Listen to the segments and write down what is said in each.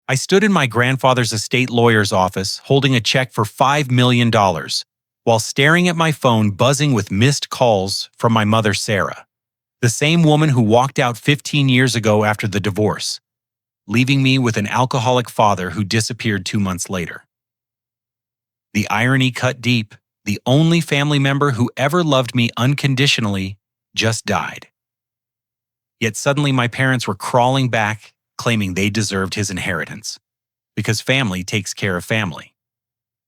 I stood in my grandfather's estate lawyer's office holding a check for $5 million while staring at my phone buzzing with missed calls from my mother, Sarah, the same woman who walked out 15 years ago after the divorce, leaving me with an alcoholic father who disappeared 2 months later. The irony cut deep. The only family member who ever loved me unconditionally just died. Yet suddenly my parents were crawling back, claiming they deserved his inheritance, because family takes care of family.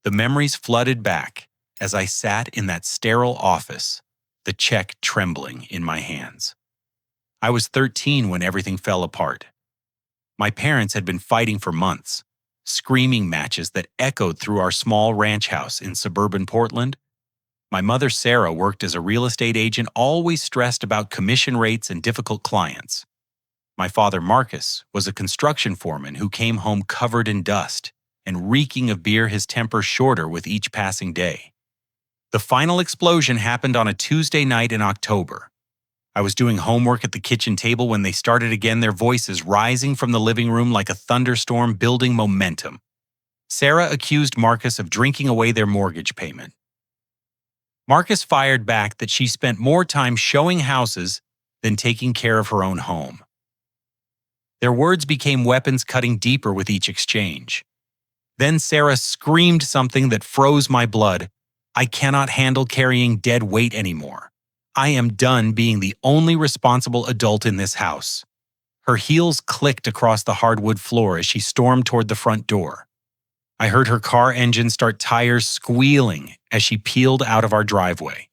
The memories flooded back as I sat in that sterile office, the check trembling in my hands. I was 13 when everything fell apart. My parents had been fighting for months, screaming matches that echoed through our small ranch house in suburban Portland. My mother, Sarah, worked as a real estate agent, always stressed about commission rates and difficult clients. My father, Marcus, was a construction foreman who came home covered in dust and reeking of beer, his temper shorter with each passing day. The final explosion happened on a Tuesday night in October. I was doing homework at the kitchen table when they started again, their voices rising from the living room like a thunderstorm, building momentum. Sarah accused Marcus of drinking away their mortgage payment. Marcus fired back that she spent more time showing houses than taking care of her own home. Their words became weapons, cutting deeper with each exchange. Then Sarah screamed something that froze my blood. I cannot handle carrying dead weight anymore. I am done being the only responsible adult in this house. Her heels clicked across the hardwood floor as she stormed toward the front door. I heard her car engine start, tires squealing as she peeled out of our driveway.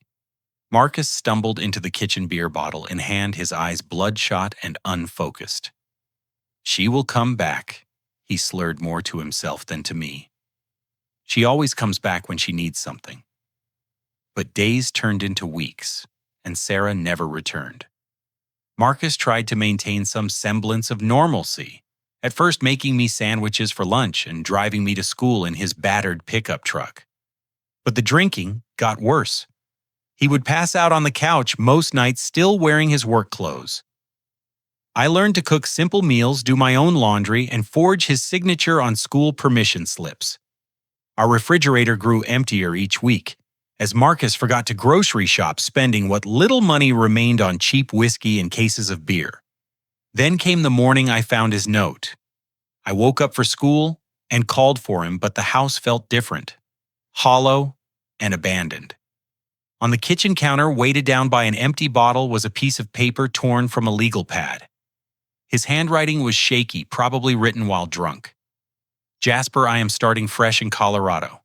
Marcus stumbled into the kitchen beer bottle in hand, his eyes bloodshot and unfocused. "She will come back," he slurred, more to himself than to me. "She always comes back when she needs something." But days turned into weeks, and Sarah never returned. Marcus tried to maintain some semblance of normalcy, at first making me sandwiches for lunch and driving me to school in his battered pickup truck. But the drinking got worse. He would pass out on the couch most nights, still wearing his work clothes. I learned to cook simple meals, do my own laundry, and forge his signature on school permission slips. Our refrigerator grew emptier each week, as Marcus forgot to grocery shop, spending what little money remained on cheap whiskey and cases of beer. Then came the morning I found his note. I woke up for school and called for him, but the house felt different, hollow and abandoned. On the kitchen counter, weighted down by an empty bottle, was a piece of paper torn from a legal pad. His handwriting was shaky, probably written while drunk. "Jasper, I am starting fresh in Colorado.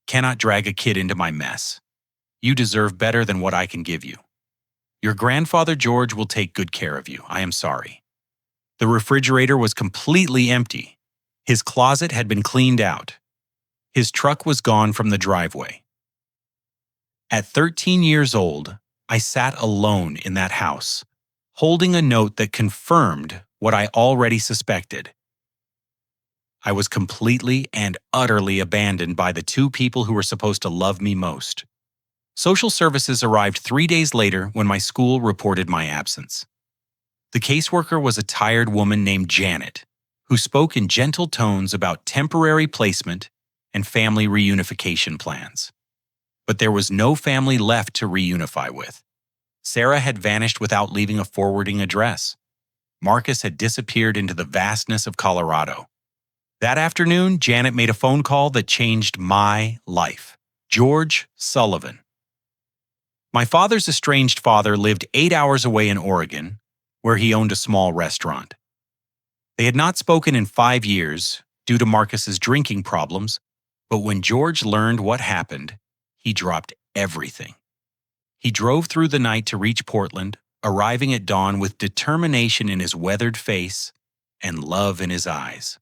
Cannot drag a kid into my mess. You deserve better than what I can give you. Your grandfather George will take good care of you. I am sorry." The refrigerator was completely empty. His closet had been cleaned out. His truck was gone from the driveway. At 13 years old, I sat alone in that house, holding a note that confirmed what I already suspected. I was completely and utterly abandoned by the two people who were supposed to love me most. Social services arrived 3 days later when my school reported my absence. The caseworker was a tired woman named Janet, who spoke in gentle tones about temporary placement and family reunification plans. But there was no family left to reunify with. Sarah had vanished without leaving a forwarding address. Marcus had disappeared into the vastness of Colorado. That afternoon, Janet made a phone call that changed my life. George Sullivan. My father's estranged father lived 8 hours away in Oregon, where he owned a small restaurant. They had not spoken in 5 years due to Marcus's drinking problems, but when George learned what happened, he dropped everything. He drove through the night to reach Portland, arriving at dawn with determination in his weathered face and love in his eyes.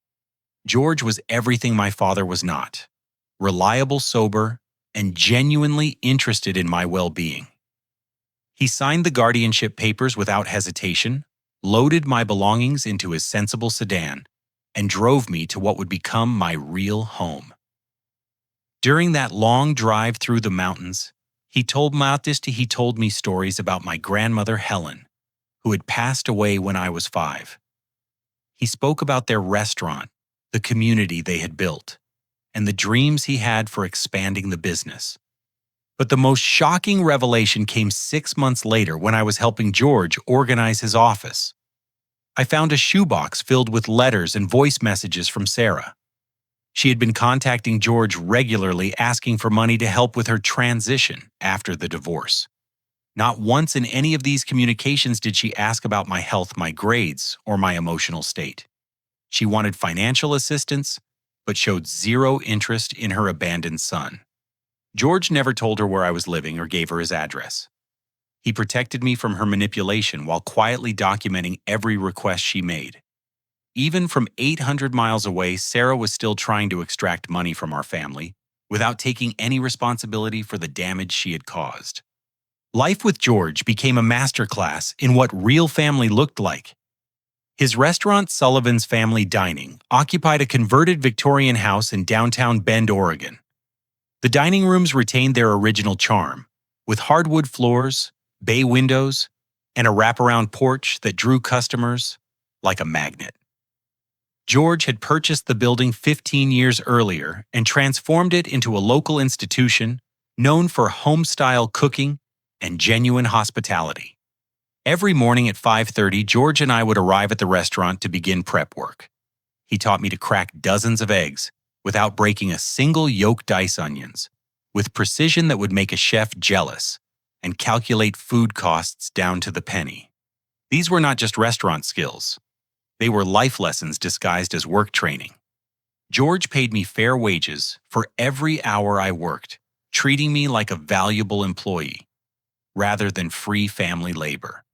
George was everything my father was not: reliable, sober, and genuinely interested in my well-being. He signed the guardianship papers without hesitation, loaded my belongings into his sensible sedan, and drove me to what would become my real home. During that long drive through the mountains, he told me stories about my grandmother Helen, who had passed away when I was 5. He spoke about their restaurant, the community they had built, and the dreams he had for expanding the business. But the most shocking revelation came 6 months later when I was helping George organize his office. I found a shoebox filled with letters and voice messages from Sarah. She had been contacting George regularly asking for money to help with her transition after the divorce. Not once in any of these communications did she ask about my health, my grades, or my emotional state. She wanted financial assistance, but showed zero interest in her abandoned son. George never told her where I was living or gave her his address. He protected me from her manipulation while quietly documenting every request she made. Even from 800 miles away, Sarah was still trying to extract money from our family without taking any responsibility for the damage she had caused. Life with George became a masterclass in what real family looked like. His restaurant, Sullivan's Family Dining, occupied a converted Victorian house in downtown Bend, Oregon. The dining rooms retained their original charm, with hardwood floors, bay windows, and a wraparound porch that drew customers like a magnet. George had purchased the building 15 years earlier and transformed it into a local institution known for home-style cooking and genuine hospitality. Every morning at 5:30, George and I would arrive at the restaurant to begin prep work. He taught me to crack dozens of eggs without breaking a single yolk dice onions, with precision that would make a chef jealous, and calculate food costs down to the penny. These were not just restaurant skills. They were life lessons disguised as work training. George paid me fair wages for every hour I worked, treating me like a valuable employee, rather than free family labor.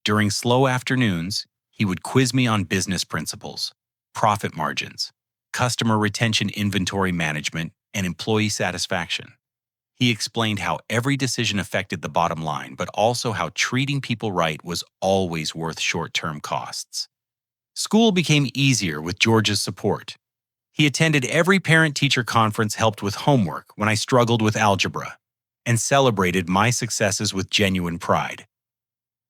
During slow afternoons, he would quiz me on business principles, profit margins, customer retention, inventory management, and employee satisfaction. He explained how every decision affected the bottom line, but also how treating people right was always worth short-term costs. School became easier with George's support. He attended every parent-teacher conference, helped with homework when I struggled with algebra, and celebrated my successes with genuine pride.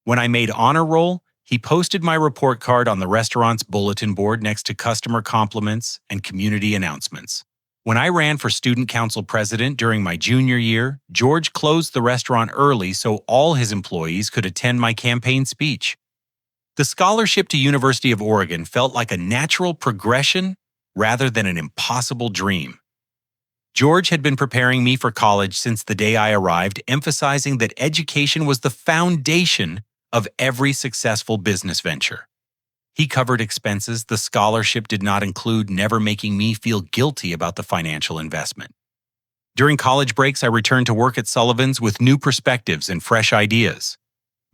When I made honor roll, he posted my report card on the restaurant's bulletin board next to customer compliments and community announcements. When I ran for student council president during my junior year, George closed the restaurant early so all his employees could attend my campaign speech. The scholarship to University of Oregon felt like a natural progression rather than an impossible dream. George had been preparing me for college since the day I arrived, emphasizing that education was the foundation of every successful business venture. He covered expenses the scholarship did not include, never making me feel guilty about the financial investment. During college breaks, I returned to work at Sullivan's with new perspectives and fresh ideas.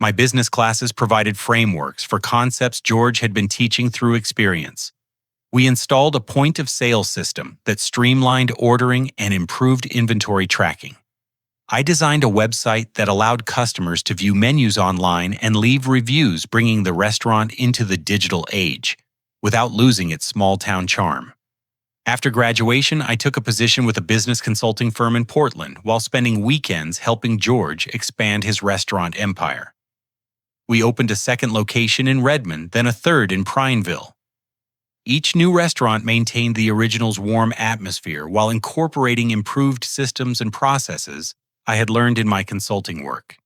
My business classes provided frameworks for concepts George had been teaching through experience. We installed a point-of-sale system that streamlined ordering and improved inventory tracking. I designed a website that allowed customers to view menus online and leave reviews, bringing the restaurant into the digital age without losing its small-town charm. After graduation, I took a position with a business consulting firm in Portland while spending weekends helping George expand his restaurant empire. We opened a second location in Redmond, then a third in Prineville. Each new restaurant maintained the original's warm atmosphere while incorporating improved systems and processes I had learned in my consulting work.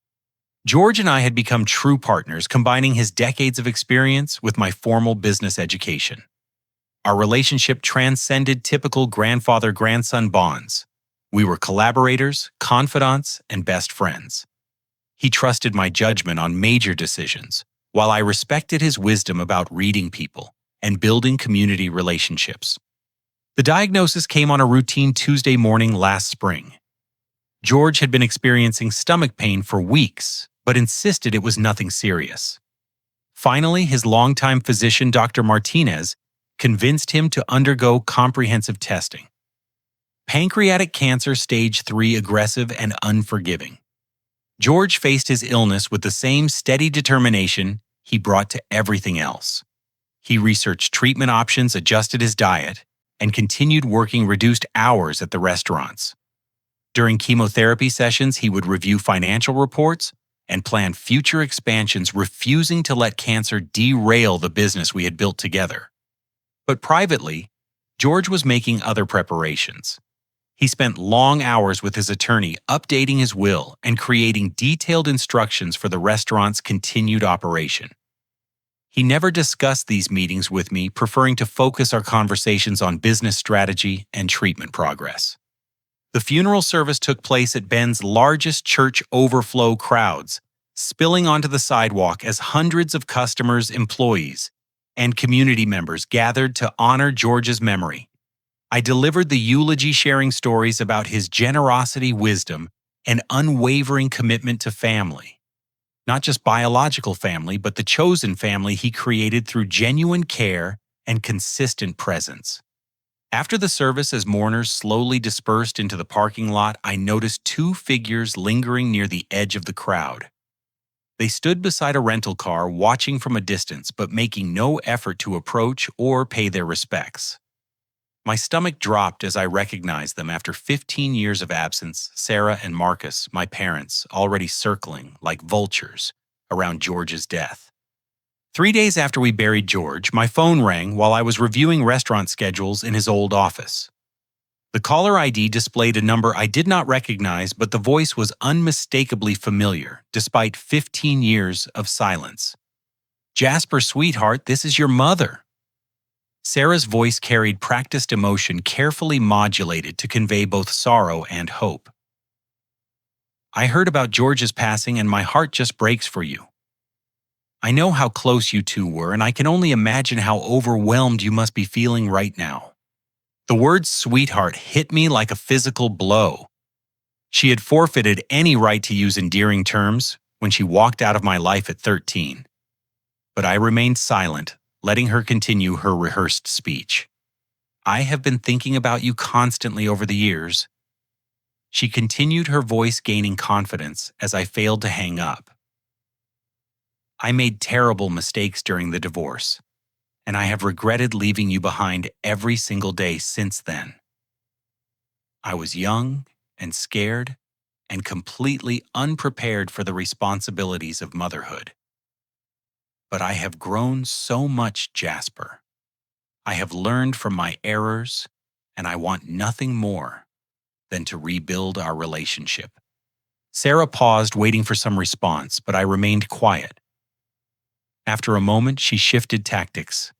George and I had become true partners, combining his decades of experience with my formal business education. Our relationship transcended typical grandfather-grandson bonds. We were collaborators, confidants, and best friends. He trusted my judgment on major decisions, while I respected his wisdom about reading people and building community relationships. The diagnosis came on a routine Tuesday morning last spring. George had been experiencing stomach pain for weeks, but insisted it was nothing serious. Finally, his longtime physician, Dr. Martinez, convinced him to undergo comprehensive testing. Pancreatic cancer, stage 3, aggressive and unforgiving. George faced his illness with the same steady determination he brought to everything else. He researched treatment options, adjusted his diet, and continued working reduced hours at the restaurants. During chemotherapy sessions, he would review financial reports and plan future expansions, refusing to let cancer derail the business we had built together. But privately, George was making other preparations. He spent long hours with his attorney updating his will and creating detailed instructions for the restaurant's continued operation. He never discussed these meetings with me, preferring to focus our conversations on business strategy and treatment progress. The funeral service took place at Ben's largest church overflow crowds, spilling onto the sidewalk as hundreds of customers, employees, and community members gathered to honor George's memory. I delivered the eulogy, sharing stories about his generosity, wisdom, and unwavering commitment to family. Not just biological family, but the chosen family he created through genuine care and consistent presence. After the service, as mourners slowly dispersed into the parking lot, I noticed two figures lingering near the edge of the crowd. They stood beside a rental car, watching from a distance, but making no effort to approach or pay their respects. My stomach dropped as I recognized them after 15 years of absence. Sarah and Marcus, my parents, already circling like vultures around George's death. 3 days after we buried George, my phone rang while I was reviewing restaurant schedules in his old office. The caller ID displayed a number I did not recognize, but the voice was unmistakably familiar, despite 15 years of silence. "Jasper, sweetheart, this is your mother." Sarah's voice carried practiced emotion, carefully modulated to convey both sorrow and hope. "I heard about George's passing and my heart just breaks for you. I know how close you two were, and I can only imagine how overwhelmed you must be feeling right now." The word sweetheart hit me like a physical blow. She had forfeited any right to use endearing terms when she walked out of my life at 13. But I remained silent, letting her continue her rehearsed speech. "I have been thinking about you constantly over the years." She continued, her voice gaining confidence as I failed to hang up. "I made terrible mistakes during the divorce, and I have regretted leaving you behind every single day since then. I was young and scared and completely unprepared for the responsibilities of motherhood. But I have grown so much, Jasper. I have learned from my errors, and I want nothing more than to rebuild our relationship." Sarah paused, waiting for some response, but I remained quiet. After a moment, she shifted tactics.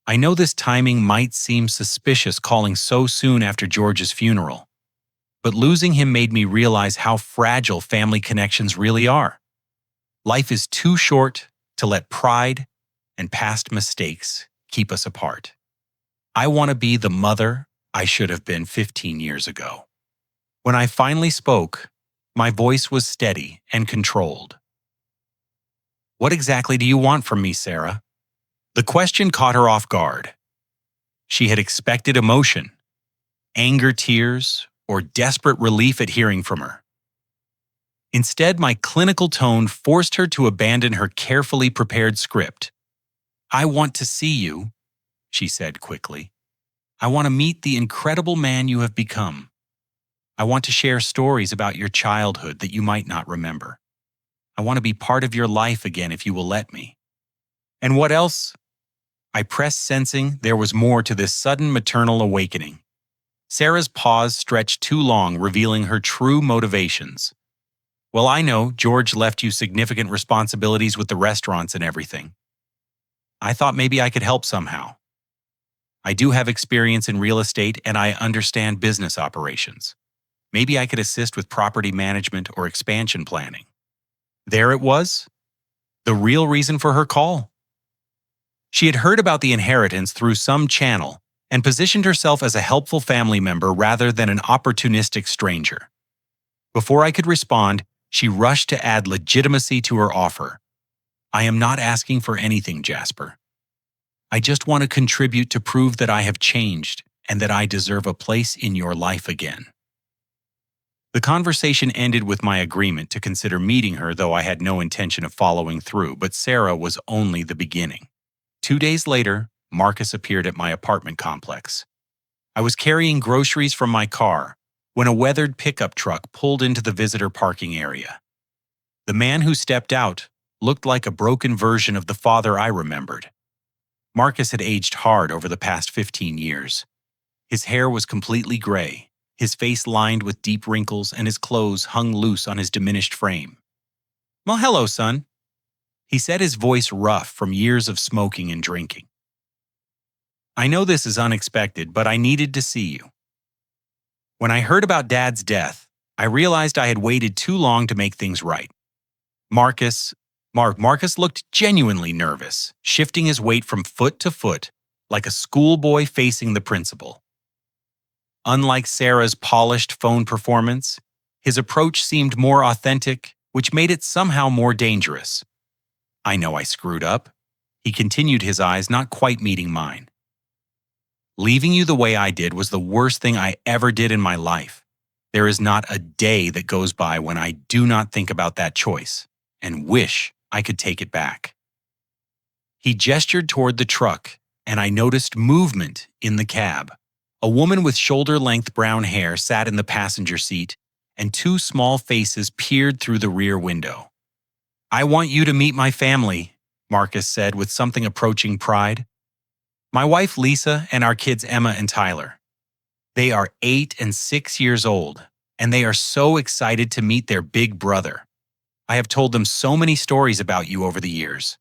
"I know this timing might seem suspicious, calling so soon after George's funeral, but losing him made me realize how fragile family connections really are. Life is too short to let pride and past mistakes keep us apart. I want to be the mother I should have been 15 years ago." When I finally spoke, my voice was steady and controlled. "What exactly do you want from me, Sarah?" The question caught her off guard. She had expected emotion, anger, tears, or desperate relief at hearing from her. Instead, my clinical tone forced her to abandon her carefully prepared script. "I want to see you," she said quickly. "I want to meet the incredible man you have become. I want to share stories about your childhood that you might not remember. I want to be part of your life again if you will let me." "And what else?" I pressed, sensing there was more to this sudden maternal awakening. Sarah's pause stretched too long, revealing her true motivations. "Well, I know George left you significant responsibilities with the restaurants and everything. I thought maybe I could help somehow. I do have experience in real estate and I understand business operations. Maybe I could assist with property management or expansion planning." There it was, the real reason for her call. She had heard about the inheritance through some channel and positioned herself as a helpful family member rather than an opportunistic stranger. Before I could respond, she rushed to add legitimacy to her offer. "I am not asking for anything, Jasper. I just want to contribute to prove that I have changed and that I deserve a place in your life again." The conversation ended with my agreement to consider meeting her, though I had no intention of following through, but Sarah was only the beginning. 2 days later, Marcus appeared at my apartment complex. I was carrying groceries from my car when a weathered pickup truck pulled into the visitor parking area. The man who stepped out looked like a broken version of the father I remembered. Marcus had aged hard over the past 15 years. His hair was completely gray, his face lined with deep wrinkles, and his clothes hung loose on his diminished frame. "Well, hello, son," he said, his voice rough from years of smoking and drinking. "I know this is unexpected, but I needed to see you. When I heard about Dad's death, I realized I had waited too long to make things right." Marcus looked genuinely nervous, shifting his weight from foot to foot, like a schoolboy facing the principal. Unlike Sarah's polished phone performance, his approach seemed more authentic, which made it somehow more dangerous. "I know I screwed up," he continued, his eyes not quite meeting mine. "Leaving you the way I did was the worst thing I ever did in my life. There is not a day that goes by when I do not think about that choice and wish I could take it back." He gestured toward the truck, and I noticed movement in the cab. A woman with shoulder-length brown hair sat in the passenger seat, and two small faces peered through the rear window. "I want you to meet my family," Marcus said with something approaching pride. "My wife Lisa and our kids Emma and Tyler. They are 8 and 6 years old, and they are so excited to meet their big brother. I have told them so many stories about you over the years."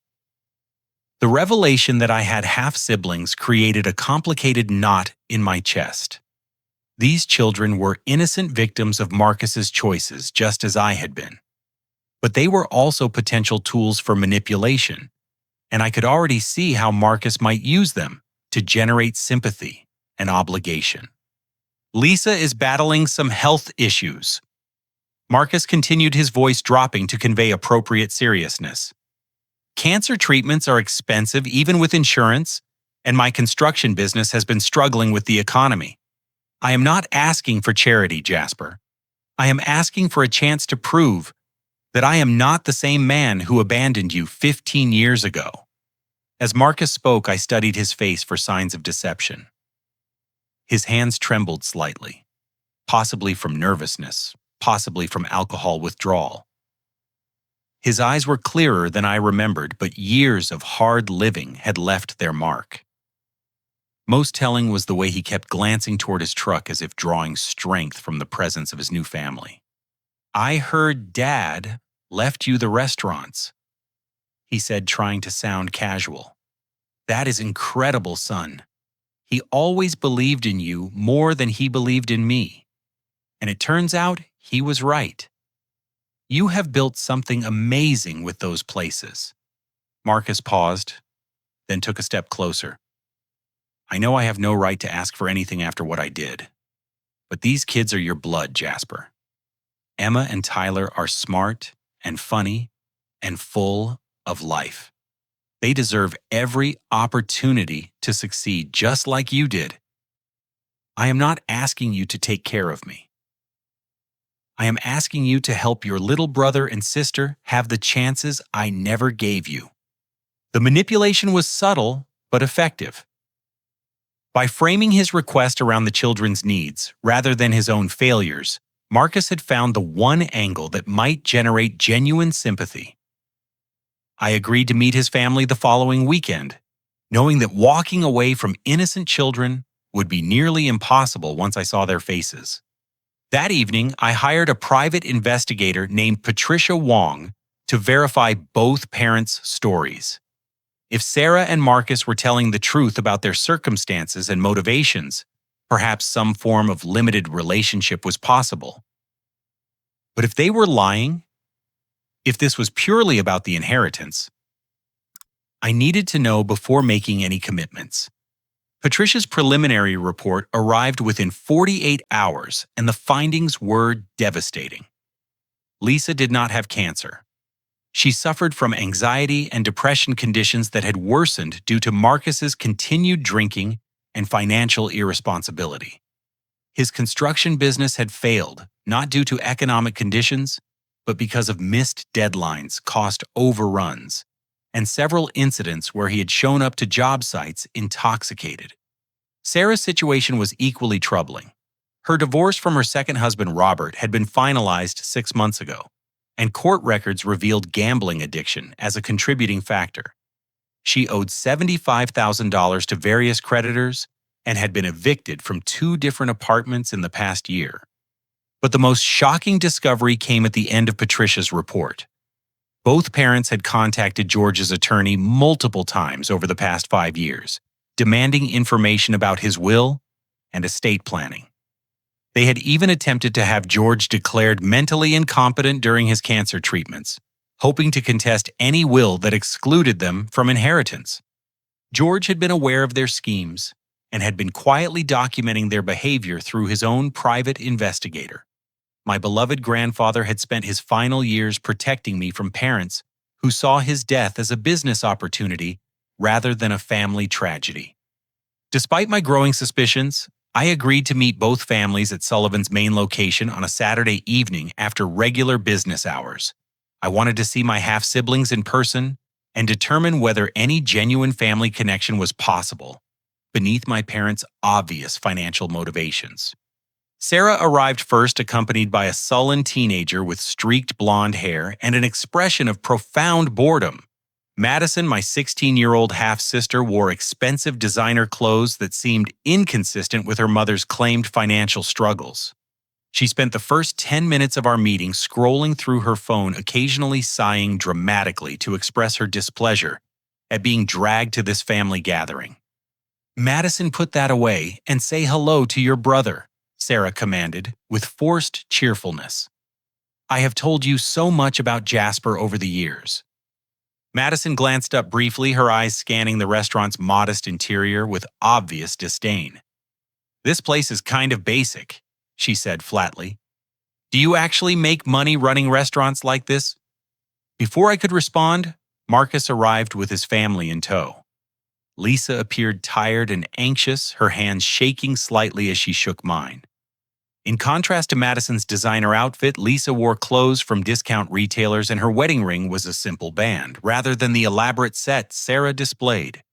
The revelation that I had half-siblings created a complicated knot in my chest. These children were innocent victims of Marcus's choices, just as I had been. But they were also potential tools for manipulation, and I could already see how Marcus might use them to generate sympathy and obligation. "Lisa is battling some health issues." Marcus continued, his voice dropping to convey appropriate seriousness. "Cancer treatments are expensive even with insurance, and my construction business has been struggling with the economy. I am not asking for charity, Jasper. I am asking for a chance to prove that I am not the same man who abandoned you 15 years ago." As Marcus spoke, I studied his face for signs of deception. His hands trembled slightly, possibly from nervousness, possibly from alcohol withdrawal. His eyes were clearer than I remembered, but years of hard living had left their mark. Most telling was the way he kept glancing toward his truck as if drawing strength from the presence of his new family. "I heard Dad left you the restaurants," he said, trying to sound casual. "That is incredible, son. He always believed in you more than he believed in me. And it turns out he was right. You have built something amazing with those places." Marcus paused, then took a step closer. "I know I have no right to ask for anything after what I did, but these kids are your blood, Jasper. Emma and Tyler are smart and funny and full of life. They deserve every opportunity to succeed just like you did. I am not asking you to take care of me. I am asking you to help your little brother and sister have the chances I never gave you." The manipulation was subtle but effective. By framing his request around the children's needs rather than his own failures, Marcus had found the one angle that might generate genuine sympathy. I agreed to meet his family the following weekend, knowing that walking away from innocent children would be nearly impossible once I saw their faces. That evening, I hired a private investigator named Patricia Wong to verify both parents' stories. If Sarah and Marcus were telling the truth about their circumstances and motivations, perhaps some form of limited relationship was possible. But if they were lying, if this was purely about the inheritance, I needed to know before making any commitments. Patricia's preliminary report arrived within 48 hours, and the findings were devastating. Lisa did not have cancer. She suffered from anxiety and depression conditions that had worsened due to Marcus's continued drinking and financial irresponsibility. His construction business had failed, not due to economic conditions, but because of missed deadlines, cost overruns, and several incidents where he had shown up to job sites intoxicated. Sarah's situation was equally troubling. Her divorce from her second husband, Robert, had been finalized 6 months ago, and court records revealed gambling addiction as a contributing factor. She owed $75,000 to various creditors and had been evicted from 2 different apartments in the past year. But the most shocking discovery came at the end of Patricia's report. Both parents had contacted George's attorney multiple times over the past 5 years, demanding information about his will and estate planning. They had even attempted to have George declared mentally incompetent during his cancer treatments, hoping to contest any will that excluded them from inheritance. George had been aware of their schemes and had been quietly documenting their behavior through his own private investigator. My beloved grandfather had spent his final years protecting me from parents who saw his death as a business opportunity rather than a family tragedy. Despite my growing suspicions, I agreed to meet both families at Sullivan's main location on a Saturday evening after regular business hours. I wanted to see my half-siblings in person and determine whether any genuine family connection was possible, beneath my parents' obvious financial motivations. Sarah arrived first, accompanied by a sullen teenager with streaked blonde hair and an expression of profound boredom. Madison, my 16-year-old half-sister, wore expensive designer clothes that seemed inconsistent with her mother's claimed financial struggles. She spent the first 10 minutes of our meeting scrolling through her phone, occasionally sighing dramatically to express her displeasure at being dragged to this family gathering. "Madison, put that away and say hello to your brother," Sarah commanded, with forced cheerfulness. "I have told you so much about Jasper over the years." Madison glanced up briefly, her eyes scanning the restaurant's modest interior with obvious disdain. "This place is kind of basic," she said flatly. "Do you actually make money running restaurants like this?" Before I could respond, Marcus arrived with his family in tow. Lisa appeared tired and anxious, her hands shaking slightly as she shook mine. In contrast to Madison's designer outfit, Lisa wore clothes from discount retailers and her wedding ring was a simple band, rather than the elaborate set Sarah displayed.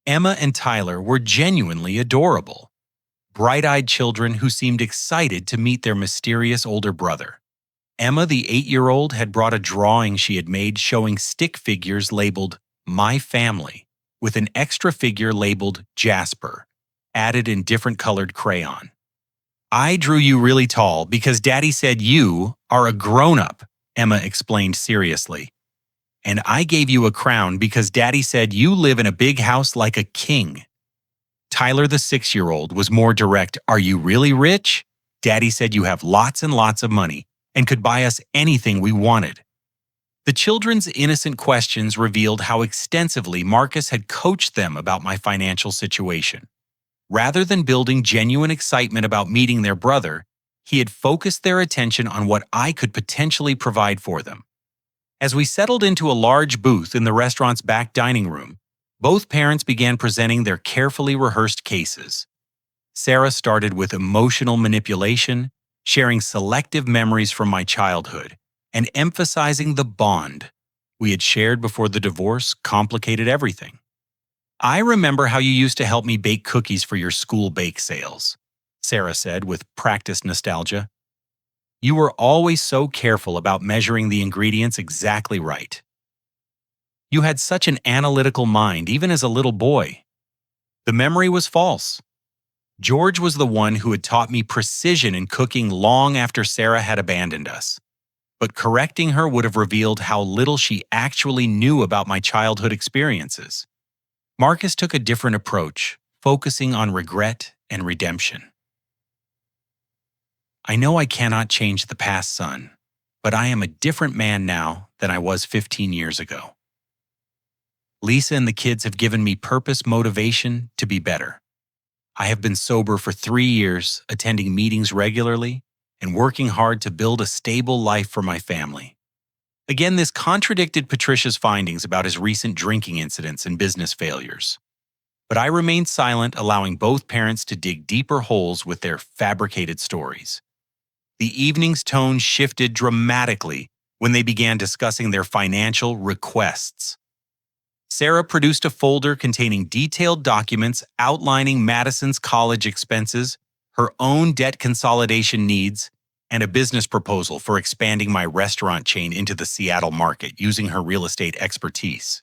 Emma and Tyler were genuinely adorable, bright-eyed children who seemed excited to meet their mysterious older brother. Emma, the 8-year-old, had brought a drawing she had made showing stick figures labeled "My Family," with an extra figure labeled Jasper, added in different colored crayon. "I drew you really tall because Daddy said you are a grown-up," Emma explained seriously. "And I gave you a crown because Daddy said you live in a big house like a king." Tyler, the 6-year-old, was more direct. "Are you really rich? Daddy said you have lots and lots of money and could buy us anything we wanted." The children's innocent questions revealed how extensively Marcus had coached them about my financial situation. Rather than building genuine excitement about meeting their brother, he had focused their attention on what I could potentially provide for them. As we settled into a large booth in the restaurant's back dining room, both parents began presenting their carefully rehearsed cases. Sarah started with emotional manipulation, sharing selective memories from my childhood, and emphasizing the bond we had shared before the divorce complicated everything. "I remember how you used to help me bake cookies for your school bake sales," Sarah said with practiced nostalgia. "You were always so careful about measuring the ingredients exactly right. You had such an analytical mind even as a little boy." The memory was false. George was the one who had taught me precision in cooking long after Sarah had abandoned us. But correcting her would have revealed how little she actually knew about my childhood experiences. Marcus took a different approach, focusing on regret and redemption. "I know I cannot change the past, son, but I am a different man now than I was 15 years ago. Lisa and the kids have given me purpose, motivation to be better. I have been sober for 3 years, attending meetings regularly, and working hard to build a stable life for my family." Again, this contradicted Patricia's findings about his recent drinking incidents and business failures. But I remained silent, allowing both parents to dig deeper holes with their fabricated stories. The evening's tone shifted dramatically when they began discussing their financial requests. Sarah produced a folder containing detailed documents outlining Madison's college expenses, her own debt consolidation needs, and a business proposal for expanding my restaurant chain into the Seattle market using her real estate expertise.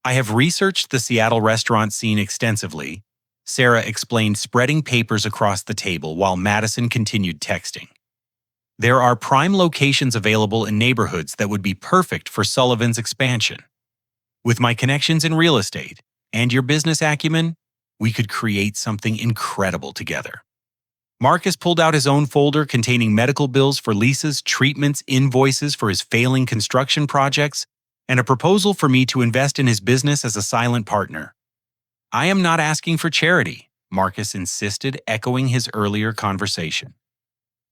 I have researched the Seattle restaurant scene extensively, Sarah explained, spreading papers across the table while Madison continued texting. There are prime locations available in neighborhoods that would be perfect for Sullivan's expansion. With my connections in real estate and your business acumen, we could create something incredible together. Marcus pulled out his own folder containing medical bills for leases, treatments, invoices for his failing construction projects, and a proposal for me to invest in his business as a silent partner. I am not asking for charity, Marcus insisted, echoing his earlier conversation.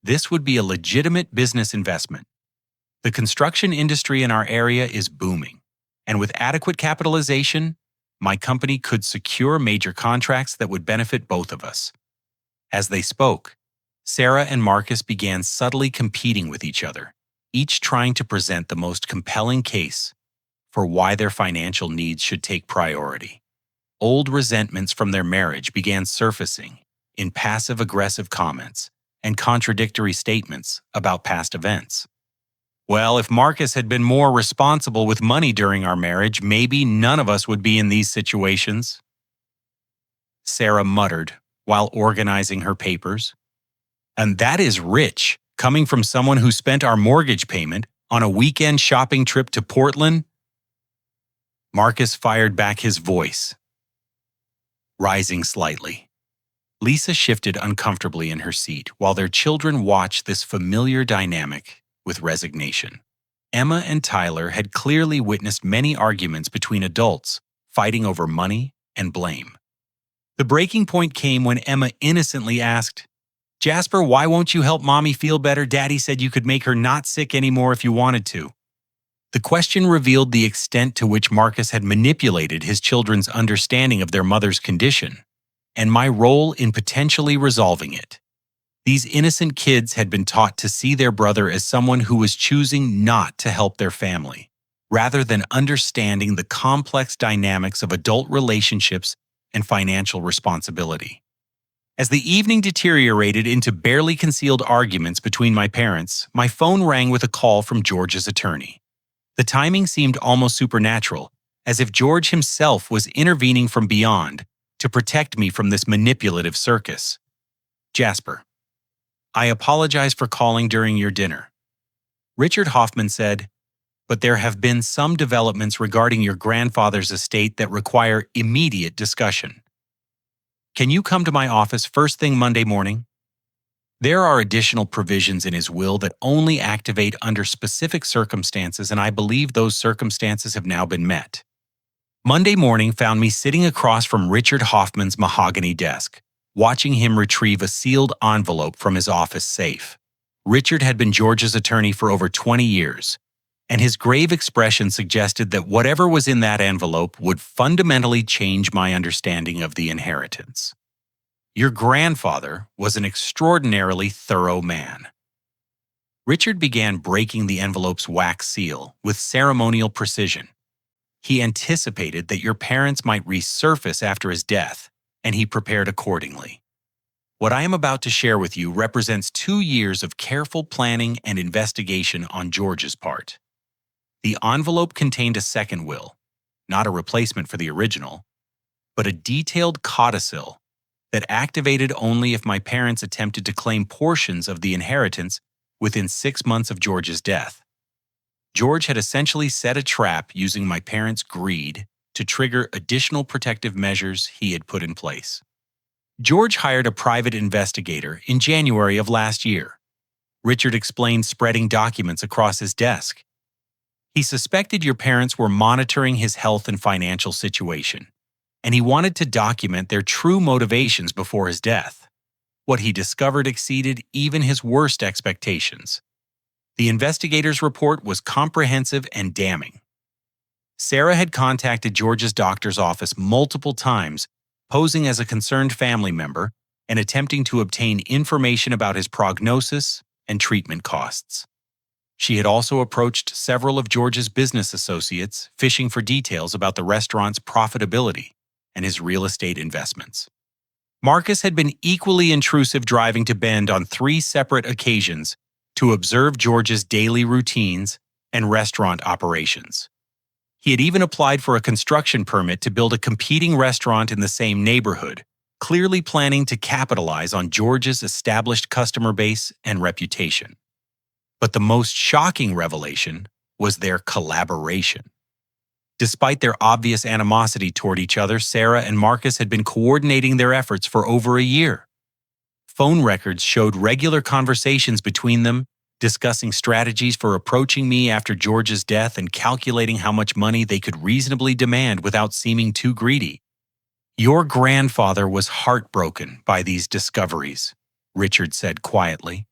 This would be a legitimate business investment. The construction industry in our area is booming, and with adequate capitalization, my company could secure major contracts that would benefit both of us. As they spoke, Sarah and Marcus began subtly competing with each other, each trying to present the most compelling case for why their financial needs should take priority. Old resentments from their marriage began surfacing in passive-aggressive comments and contradictory statements about past events. Well, if Marcus had been more responsible with money during our marriage, maybe none of us would be in these situations, Sarah muttered while organizing her papers. And that is rich, coming from someone who spent our mortgage payment on a weekend shopping trip to Portland. Marcus fired back, his voice rising slightly. Lisa shifted uncomfortably in her seat while their children watched this familiar dynamic with resignation. Emma and Tyler had clearly witnessed many arguments between adults fighting over money and blame. The breaking point came when Emma innocently asked, "Jasper, why won't you help Mommy feel better? Daddy said you could make her not sick anymore if you wanted to." The question revealed the extent to which Marcus had manipulated his children's understanding of their mother's condition, and my role in potentially resolving it. These innocent kids had been taught to see their brother as someone who was choosing not to help their family, rather than understanding the complex dynamics of adult relationships and financial responsibility. As the evening deteriorated into barely concealed arguments between my parents, my phone rang with a call from George's attorney. The timing seemed almost supernatural, as if George himself was intervening from beyond to protect me from this manipulative circus. "Jasper, I apologize for calling during your dinner," Richard Hoffman said, "but there have been some developments regarding your grandfather's estate that require immediate discussion. Can you come to my office first thing Monday morning? There are additional provisions in his will that only activate under specific circumstances, and I believe those circumstances have now been met." Monday morning found me sitting across from Richard Hoffman's mahogany desk, watching him retrieve a sealed envelope from his office safe. Richard had been George's attorney for over 20 years, and his grave expression suggested that whatever was in that envelope would fundamentally change my understanding of the inheritance. "Your grandfather was an extraordinarily thorough man." Richard began breaking the envelope's wax seal with ceremonial precision. "He anticipated that your parents might resurface after his death, and he prepared accordingly. What I am about to share with you represents 2 years of careful planning and investigation on George's part." The envelope contained a second will, not a replacement for the original, but a detailed codicil that activated only if my parents attempted to claim portions of the inheritance within 6 months of George's death. George had essentially set a trap using my parents' greed to trigger additional protective measures he had put in place. George hired a private investigator in January of last year. Richard explained, spreading documents across his desk. "He suspected your parents were monitoring his health and financial situation, and he wanted to document their true motivations before his death. What he discovered exceeded even his worst expectations. The investigator's report was comprehensive and damning. Sarah had contacted George's doctor's office multiple times, posing as a concerned family member and attempting to obtain information about his prognosis and treatment costs. She had also approached several of George's business associates, fishing for details about the restaurant's profitability and his real estate investments. Marcus had been equally intrusive, driving to Bend on 3 separate occasions to observe George's daily routines and restaurant operations. He had even applied for a construction permit to build a competing restaurant in the same neighborhood, clearly planning to capitalize on George's established customer base and reputation. But the most shocking revelation was their collaboration. Despite their obvious animosity toward each other, Sarah and Marcus had been coordinating their efforts for over a year. Phone records showed regular conversations between them, discussing strategies for approaching me after George's death and calculating how much money they could reasonably demand without seeming too greedy. "Your grandfather was heartbroken by these discoveries," Richard said quietly.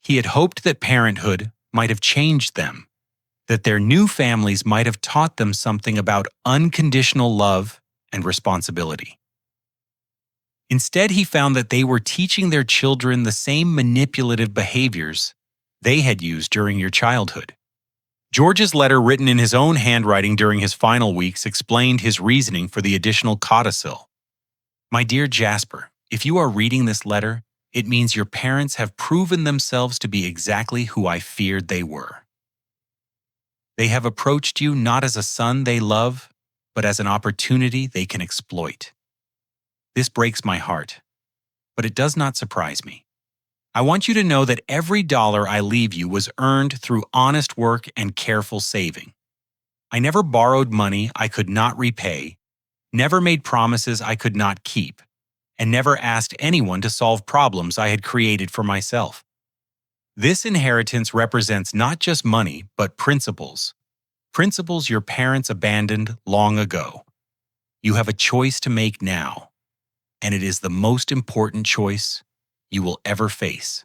He had hoped that parenthood might have changed them, that their new families might have taught them something about unconditional love and responsibility. Instead, he found that they were teaching their children the same manipulative behaviors they had used during your childhood. George's letter, written in his own handwriting during his final weeks, explained his reasoning for the additional codicil. "My dear Jasper, if you are reading this letter, it means your parents have proven themselves to be exactly who I feared they were. They have approached you not as a son they love, but as an opportunity they can exploit. This breaks my heart, but it does not surprise me. I want you to know that every dollar I leave you was earned through honest work and careful saving. I never borrowed money I could not repay, never made promises I could not keep, and never asked anyone to solve problems I had created for myself. This inheritance represents not just money, but principles. Principles your parents abandoned long ago. You have a choice to make now, and it is the most important choice you will ever face.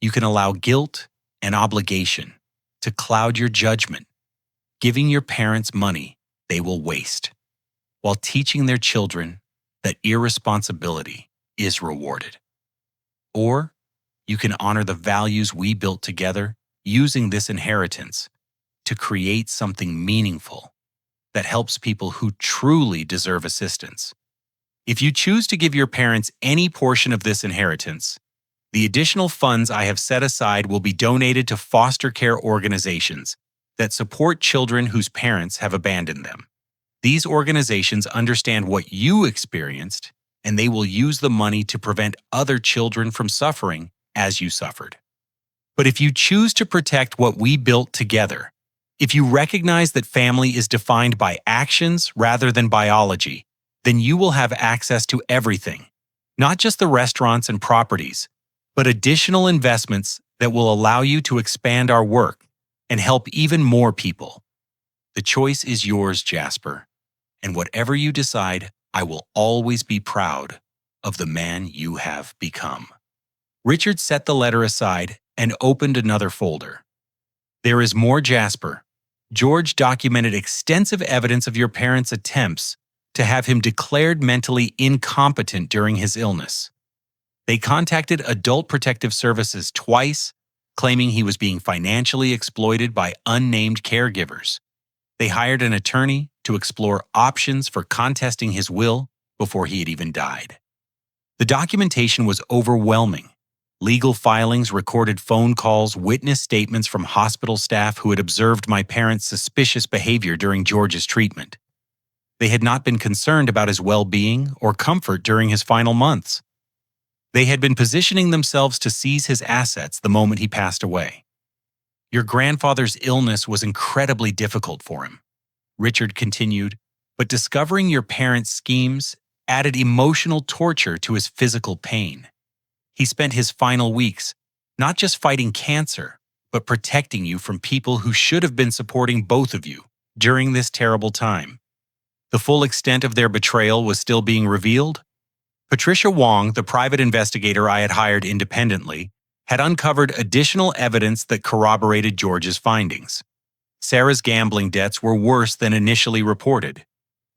You can allow guilt and obligation to cloud your judgment, giving your parents money they will waste, while teaching their children that irresponsibility is rewarded. Or you can honor the values we built together using this inheritance to create something meaningful that helps people who truly deserve assistance. If you choose to give your parents any portion of this inheritance, the additional funds I have set aside will be donated to foster care organizations that support children whose parents have abandoned them. These organizations understand what you experienced, and they will use the money to prevent other children from suffering as you suffered. But if you choose to protect what we built together, if you recognize that family is defined by actions rather than biology, then you will have access to everything, not just the restaurants and properties, but additional investments that will allow you to expand our work and help even more people. The choice is yours, Jasper, and whatever you decide, I will always be proud of the man you have become." Richard set the letter aside and opened another folder. "There is more, Jasper. George documented extensive evidence of your parents' attempts to have him declared mentally incompetent during his illness. They contacted Adult Protective Services twice, claiming he was being financially exploited by unnamed caregivers. They hired an attorney to explore options for contesting his will before he had even died. The documentation was overwhelming. Legal filings, recorded phone calls, witness statements from hospital staff who had observed my parents' suspicious behavior during George's treatment. They had not been concerned about his well-being or comfort during his final months. They had been positioning themselves to seize his assets the moment he passed away. Your grandfather's illness was incredibly difficult for him," Richard continued, "but discovering your parents' schemes added emotional torture to his physical pain. He spent his final weeks not just fighting cancer, but protecting you from people who should have been supporting both of you during this terrible time. The full extent of their betrayal was still being revealed. Patricia Wong, the private investigator I had hired independently, had uncovered additional evidence that corroborated George's findings. Sarah's gambling debts were worse than initially reported.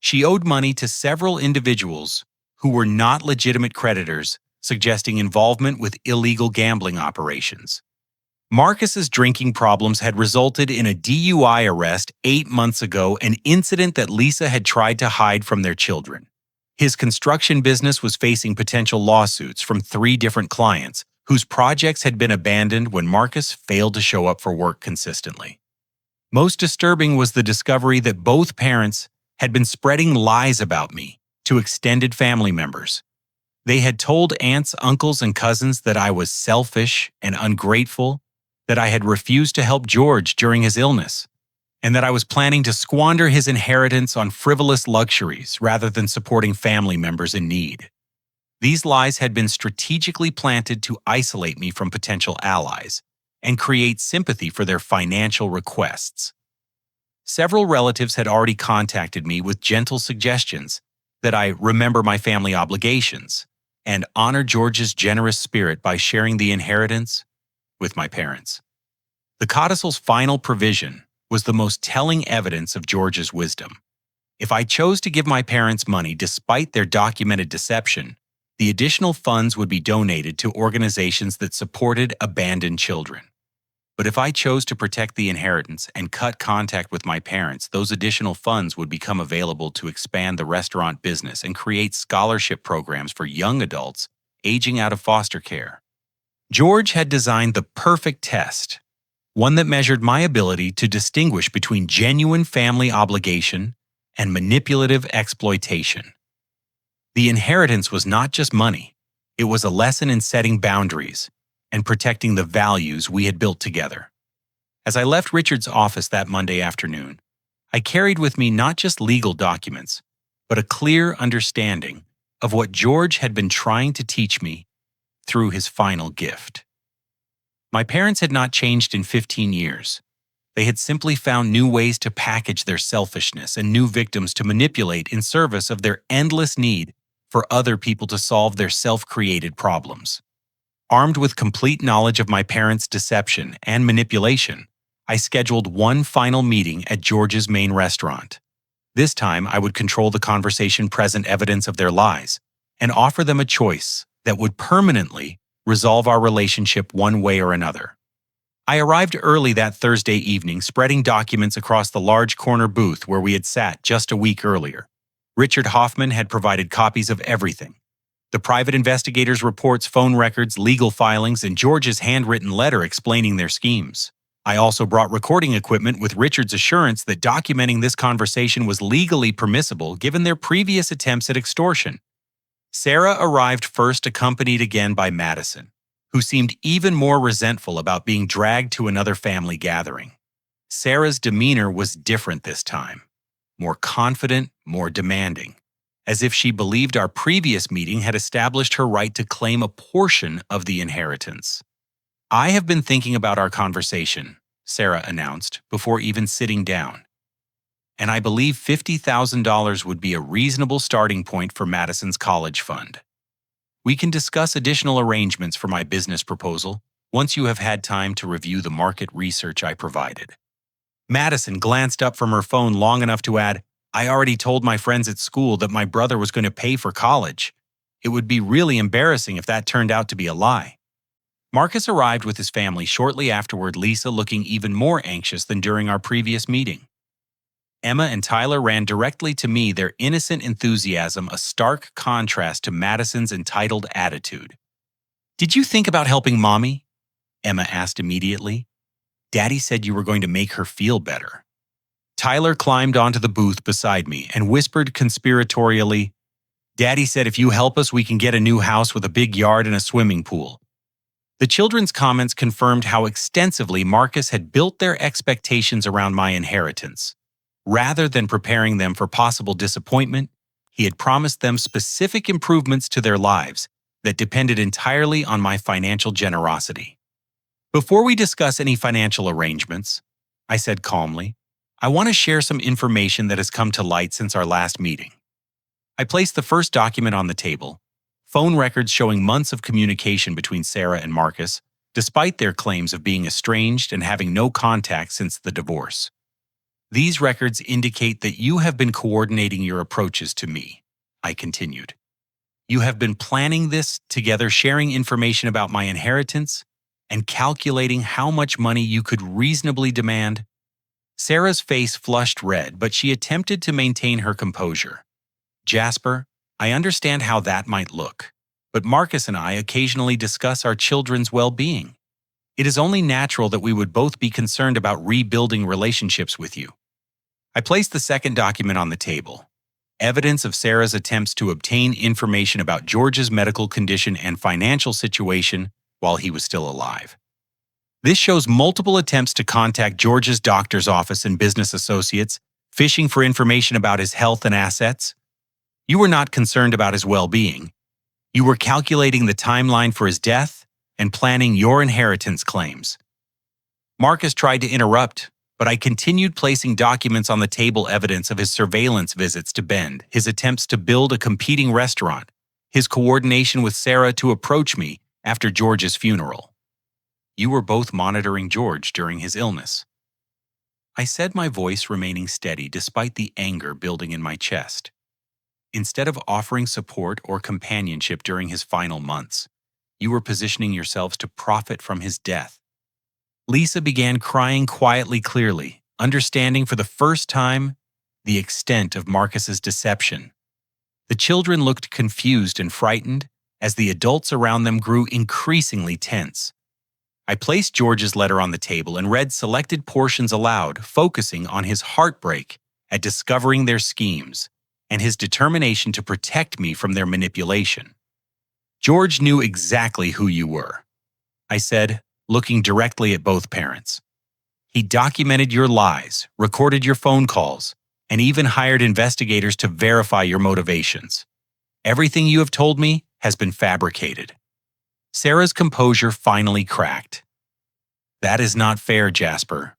She owed money to several individuals who were not legitimate creditors, suggesting involvement with illegal gambling operations. Marcus's drinking problems had resulted in a DUI arrest 8 months ago, an incident that Lisa had tried to hide from their children. His construction business was facing potential lawsuits from 3 different clients whose projects had been abandoned when Marcus failed to show up for work consistently. Most disturbing was the discovery that both parents had been spreading lies about me to extended family members. They had told aunts, uncles, and cousins that I was selfish and ungrateful, that I had refused to help George during his illness, and that I was planning to squander his inheritance on frivolous luxuries rather than supporting family members in need. These lies had been strategically planted to isolate me from potential allies and create sympathy for their financial requests. Several relatives had already contacted me with gentle suggestions that I remember my family obligations and honor George's generous spirit by sharing the inheritance with my parents. The codicil's final provision was the most telling evidence of George's wisdom. If I chose to give my parents money despite their documented deception, the additional funds would be donated to organizations that supported abandoned children. But if I chose to protect the inheritance and cut contact with my parents, those additional funds would become available to expand the restaurant business and create scholarship programs for young adults aging out of foster care. George had designed the perfect test, one that measured my ability to distinguish between genuine family obligation and manipulative exploitation. The inheritance was not just money, it was a lesson in setting boundaries and protecting the values we had built together. As I left Richard's office that Monday afternoon, I carried with me not just legal documents, but a clear understanding of what George had been trying to teach me through his final gift. My parents had not changed in 15 years. They had simply found new ways to package their selfishness and new victims to manipulate in service of their endless need for other people to solve their self-created problems. Armed with complete knowledge of my parents' deception and manipulation, I scheduled one final meeting at George's main restaurant. This time, I would control the conversation present evidence of their lies and offer them a choice that would permanently resolve our relationship one way or another. I arrived early that Thursday evening, spreading documents across the large corner booth where we had sat just a week earlier. Richard Hoffman had provided copies of everything: the private investigator's reports, phone records, legal filings, and George's handwritten letter explaining their schemes. I also brought recording equipment with Richard's assurance that documenting this conversation was legally permissible given their previous attempts at extortion. Sarah arrived first, accompanied again by Madison, who seemed even more resentful about being dragged to another family gathering. Sarah's demeanor was different this time, more confident, more demanding, as if she believed our previous meeting had established her right to claim a portion of the inheritance. "I have been thinking about our conversation," Sarah announced, before even sitting down. "And I believe $50,000 would be a reasonable starting point for Madison's college fund. We can discuss additional arrangements for my business proposal once you have had time to review the market research I provided." Madison glanced up from her phone long enough to add, "I already told my friends at school that my brother was going to pay for college. It would be really embarrassing if that turned out to be a lie." Marcus arrived with his family shortly afterward, Lisa looking even more anxious than during our previous meeting. Emma and Tyler ran directly to me, their innocent enthusiasm a stark contrast to Madison's entitled attitude. "Did you think about helping Mommy?" Emma asked immediately. "Daddy said you were going to make her feel better." Tyler climbed onto the booth beside me and whispered conspiratorially, "Daddy said if you help us, we can get a new house with a big yard and a swimming pool." The children's comments confirmed how extensively Marcus had built their expectations around my inheritance. Rather than preparing them for possible disappointment, he had promised them specific improvements to their lives that depended entirely on my financial generosity. "Before we discuss any financial arrangements," I said calmly, "I want to share some information that has come to light since our last meeting." I placed the first document on the table, phone records showing months of communication between Sarah and Marcus, despite their claims of being estranged and having no contact since the divorce. "These records indicate that you have been coordinating your approaches to me," I continued. "You have been planning this together, sharing information about my inheritance, and calculating how much money you could reasonably demand." Sarah's face flushed red, but she attempted to maintain her composure. "Jasper, I understand how that might look, but Marcus and I occasionally discuss our children's well-being. It is only natural that we would both be concerned about rebuilding relationships with you. I placed the second document on the table. Evidence of Sarah's attempts to obtain information about George's medical condition and financial situation while he was still alive. This shows multiple attempts to contact George's doctor's office and business associates, fishing for information about his health and assets. You were not concerned about his well-being. You were calculating the timeline for his death and planning your inheritance claims. Marcus tried to interrupt, but I continued placing documents on the table, evidence of his surveillance visits to Bend, his attempts to build a competing restaurant, his coordination with Sarah to approach me after George's funeral. You were both monitoring George during his illness. I said, my voice remaining steady despite the anger building in my chest. Instead of offering support or companionship during his final months, you were positioning yourselves to profit from his death. Lisa began crying quietly, clearly, understanding for the first time the extent of Marcus's deception. The children looked confused and frightened as the adults around them grew increasingly tense. I placed George's letter on the table and read selected portions aloud, focusing on his heartbreak at discovering their schemes and his determination to protect me from their manipulation. George knew exactly who you were, I said, looking directly at both parents. He documented your lies, recorded your phone calls, and even hired investigators to verify your motivations. Everything you have told me has been fabricated. Sarah's composure finally cracked. That is not fair, Jasper.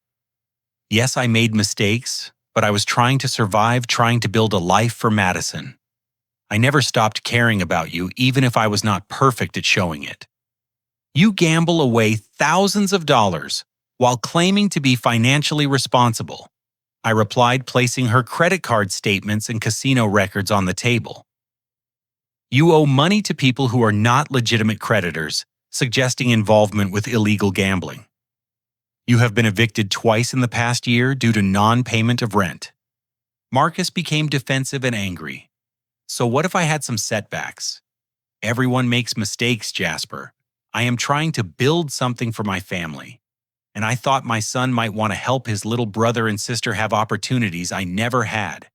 Yes, I made mistakes, but I was trying to survive, trying to build a life for Madison. I never stopped caring about you, even if I was not perfect at showing it. You gamble away thousands of dollars while claiming to be financially responsible, I replied, placing her credit card statements and casino records on the table. You owe money to people who are not legitimate creditors, suggesting involvement with illegal gambling. You have been evicted twice in the past year due to non-payment of rent. Marcus became defensive and angry. So what if I had some setbacks? Everyone makes mistakes, Jasper. I am trying to build something for my family, and I thought my son might want to help his little brother and sister have opportunities I never had.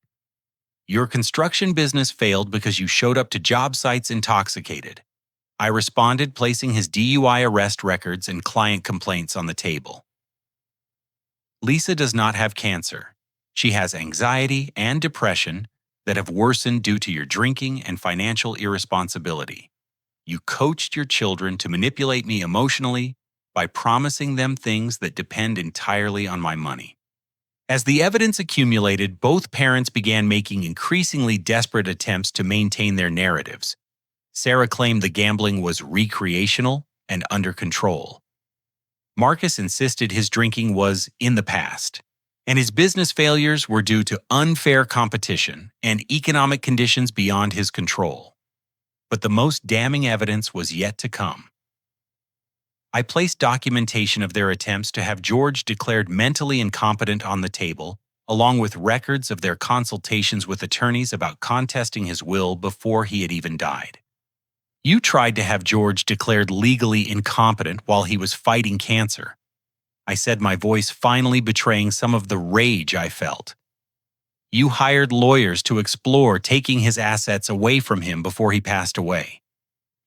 Your construction business failed because you showed up to job sites intoxicated. I responded, placing his DUI arrest records and client complaints on the table. Lisa does not have cancer. She has anxiety and depression that have worsened due to your drinking and financial irresponsibility. You coached your children to manipulate me emotionally by promising them things that depend entirely on my money. As the evidence accumulated, both parents began making increasingly desperate attempts to maintain their narratives. Sarah claimed the gambling was recreational and under control. Marcus insisted his drinking was in the past, and his business failures were due to unfair competition and economic conditions beyond his control. But the most damning evidence was yet to come. I placed documentation of their attempts to have George declared mentally incompetent on the table, along with records of their consultations with attorneys about contesting his will before he had even died. You tried to have George declared legally incompetent while he was fighting cancer, I said, my voice finally betraying some of the rage I felt. You hired lawyers to explore taking his assets away from him before he passed away.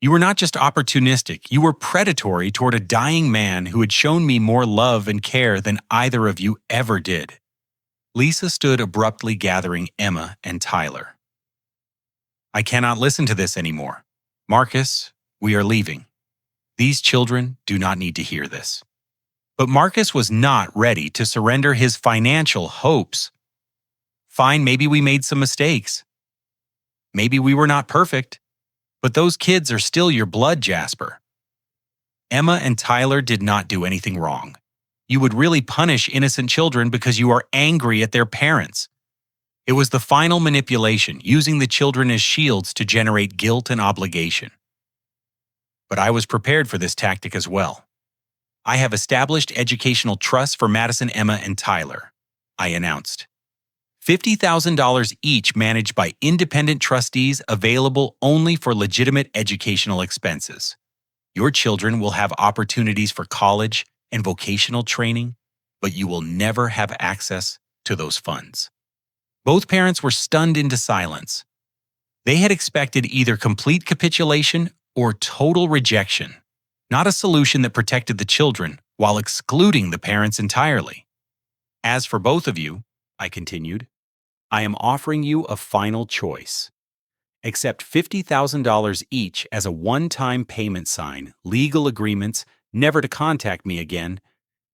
You were not just opportunistic, you were predatory toward a dying man who had shown me more love and care than either of you ever did. Lisa stood abruptly, gathering Emma and Tyler. I cannot listen to this anymore. Marcus, we are leaving. These children do not need to hear this. But Marcus was not ready to surrender his financial hopes. Fine, maybe we made some mistakes. Maybe we were not perfect. But those kids are still your blood, Jasper. Emma and Tyler did not do anything wrong. You would really punish innocent children because you are angry at their parents. It was the final manipulation, using the children as shields to generate guilt and obligation. But I was prepared for this tactic as well. I have established educational trusts for Madison, Emma, and Tyler, I announced. $50,000 each, managed by independent trustees, available only for legitimate educational expenses. Your children will have opportunities for college and vocational training, but you will never have access to those funds." Both parents were stunned into silence. They had expected either complete capitulation or total rejection, not a solution that protected the children while excluding the parents entirely. "As for both of you," I continued, "I am offering you a final choice. Accept $50,000 each as a one-time payment sign, legal agreements never to contact me again,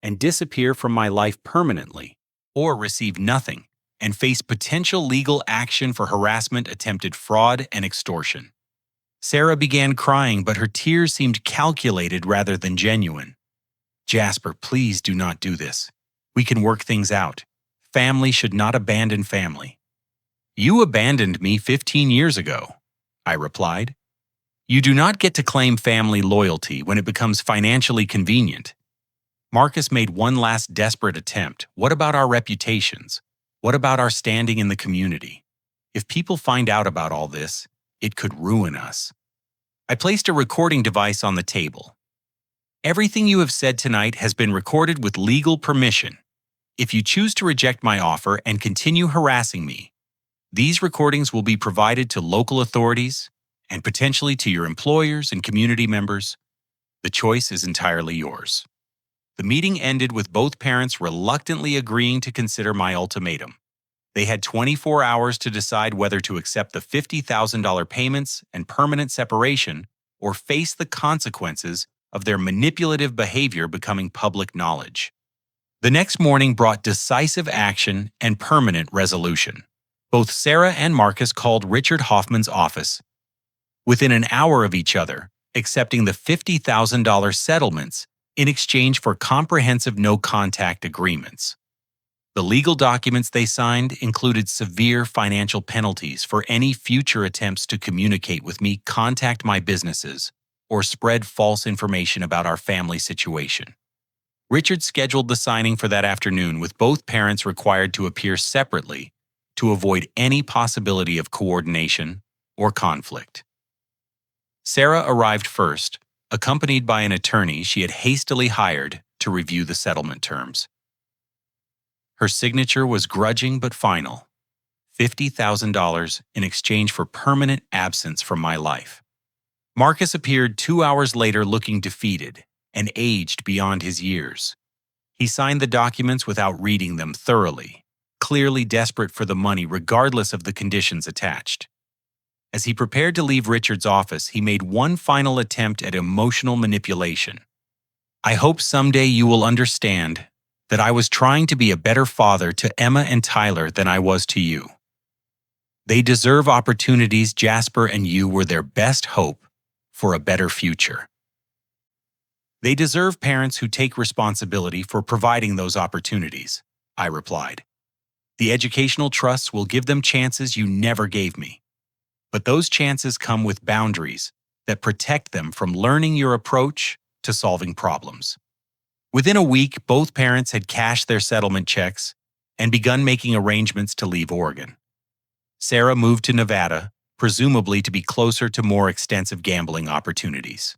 and disappear from my life permanently, or receive nothing and face potential legal action for harassment, attempted fraud, and extortion." Sarah began crying, but her tears seemed calculated rather than genuine. "Jasper, please do not do this. We can work things out. Family should not abandon family." "You abandoned me 15 years ago," I replied. "You do not get to claim family loyalty when it becomes financially convenient." Marcus made one last desperate attempt. "What about our reputations? What about our standing in the community? If people find out about all this, it could ruin us." I placed a recording device on the table. "Everything you have said tonight has been recorded with legal permission. If you choose to reject my offer and continue harassing me, these recordings will be provided to local authorities and potentially to your employers and community members. The choice is entirely yours." The meeting ended with both parents reluctantly agreeing to consider my ultimatum. They had 24 hours to decide whether to accept the $50,000 payments and permanent separation or face the consequences of their manipulative behavior becoming public knowledge. The next morning brought decisive action and permanent resolution. Both Sarah and Marcus called Richard Hoffman's office within an hour of each other, accepting the $50,000 settlements in exchange for comprehensive no-contact agreements. The legal documents they signed included severe financial penalties for any future attempts to communicate with me, contact my businesses, or spread false information about our family situation. Richard scheduled the signing for that afternoon, with both parents required to appear separately to avoid any possibility of coordination or conflict. Sarah arrived first, accompanied by an attorney she had hastily hired to review the settlement terms. Her signature was grudging but final: $50,000 in exchange for permanent absence from my life. Marcus appeared 2 hours later looking defeated and aged beyond his years. He signed the documents without reading them thoroughly, clearly desperate for the money regardless of the conditions attached. As he prepared to leave Richard's office, he made one final attempt at emotional manipulation. "I hope someday you will understand that I was trying to be a better father to Emma and Tyler than I was to you. They deserve opportunities. Jasper and you were their best hope for a better future. They deserve parents who take responsibility for providing those opportunities," I replied. "The educational trusts will give them chances you never gave me. But those chances come with boundaries that protect them from learning your approach to solving problems." Within a week, both parents had cashed their settlement checks and begun making arrangements to leave Oregon. Sarah moved to Nevada, presumably to be closer to more extensive gambling opportunities.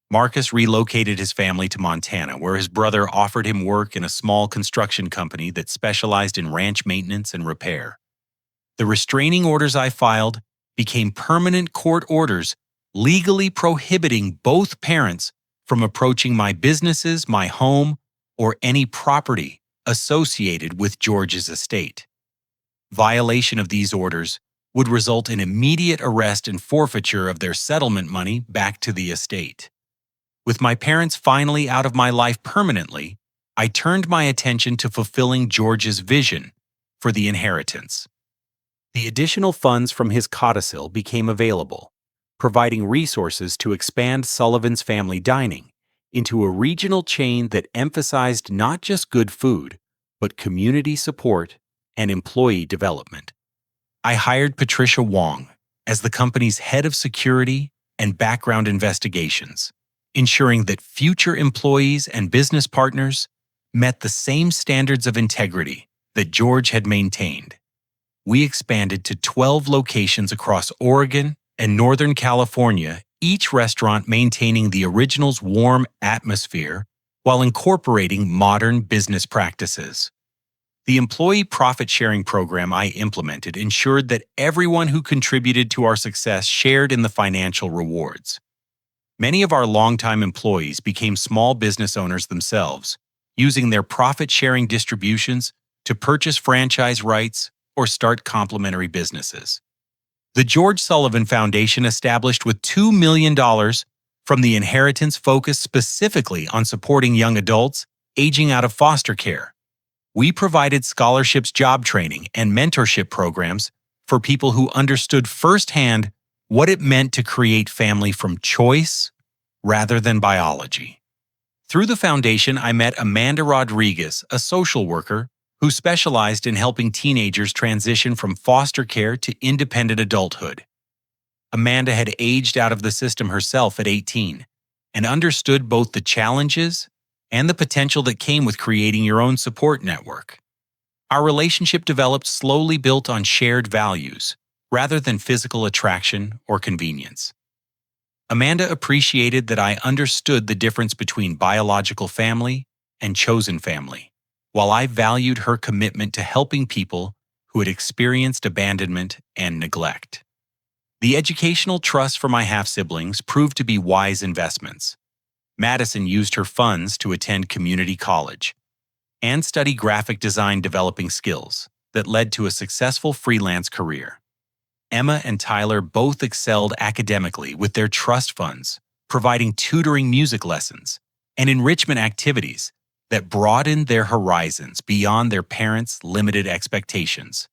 Marcus relocated his family to Montana, where his brother offered him work in a small construction company that specialized in ranch maintenance and repair. The restraining orders I filed became permanent court orders, legally prohibiting both parents from approaching my businesses, my home, or any property associated with George's estate. Violation of these orders would result in immediate arrest and forfeiture of their settlement money back to the estate. With my parents finally out of my life permanently, I turned my attention to fulfilling George's vision for the inheritance. The additional funds from his codicil became available, providing resources to expand Sullivan's family dining into a regional chain that emphasized not just good food, but community support and employee development. I hired Patricia Wong as the company's head of security and background investigations, ensuring that future employees and business partners met the same standards of integrity that George had maintained. We expanded to 12 locations across Oregon and Northern California each restaurant maintaining the original's warm atmosphere while incorporating modern business practices. The employee profit-sharing program I implemented ensured that everyone who contributed to our success shared in the financial rewards. Many of our longtime employees became small business owners themselves, using their profit-sharing distributions to purchase franchise rights or start complementary businesses. The George Sullivan Foundation, established with $2 million from the inheritance, focused specifically on supporting young adults aging out of foster care. We provided scholarships, job training, and mentorship programs for people who understood firsthand what it meant to create family from choice rather than biology. Through the foundation, I met Amanda Rodriguez, a social worker who specialized in helping teenagers transition from foster care to independent adulthood. Amanda had aged out of the system herself at 18 and understood both the challenges and the potential that came with creating your own support network. Our relationship developed slowly, built on shared values rather than physical attraction or convenience. Amanda appreciated that I understood the difference between biological family and chosen family, while I valued her commitment to helping people who had experienced abandonment and neglect. The educational trust for my half-siblings proved to be wise investments. Madison used her funds to attend community college and study graphic design, developing skills that led to a successful freelance career. Emma and Tyler both excelled academically with their trust funds, providing tutoring, music lessons, and enrichment activities that broadened their horizons beyond their parents' limited expectations.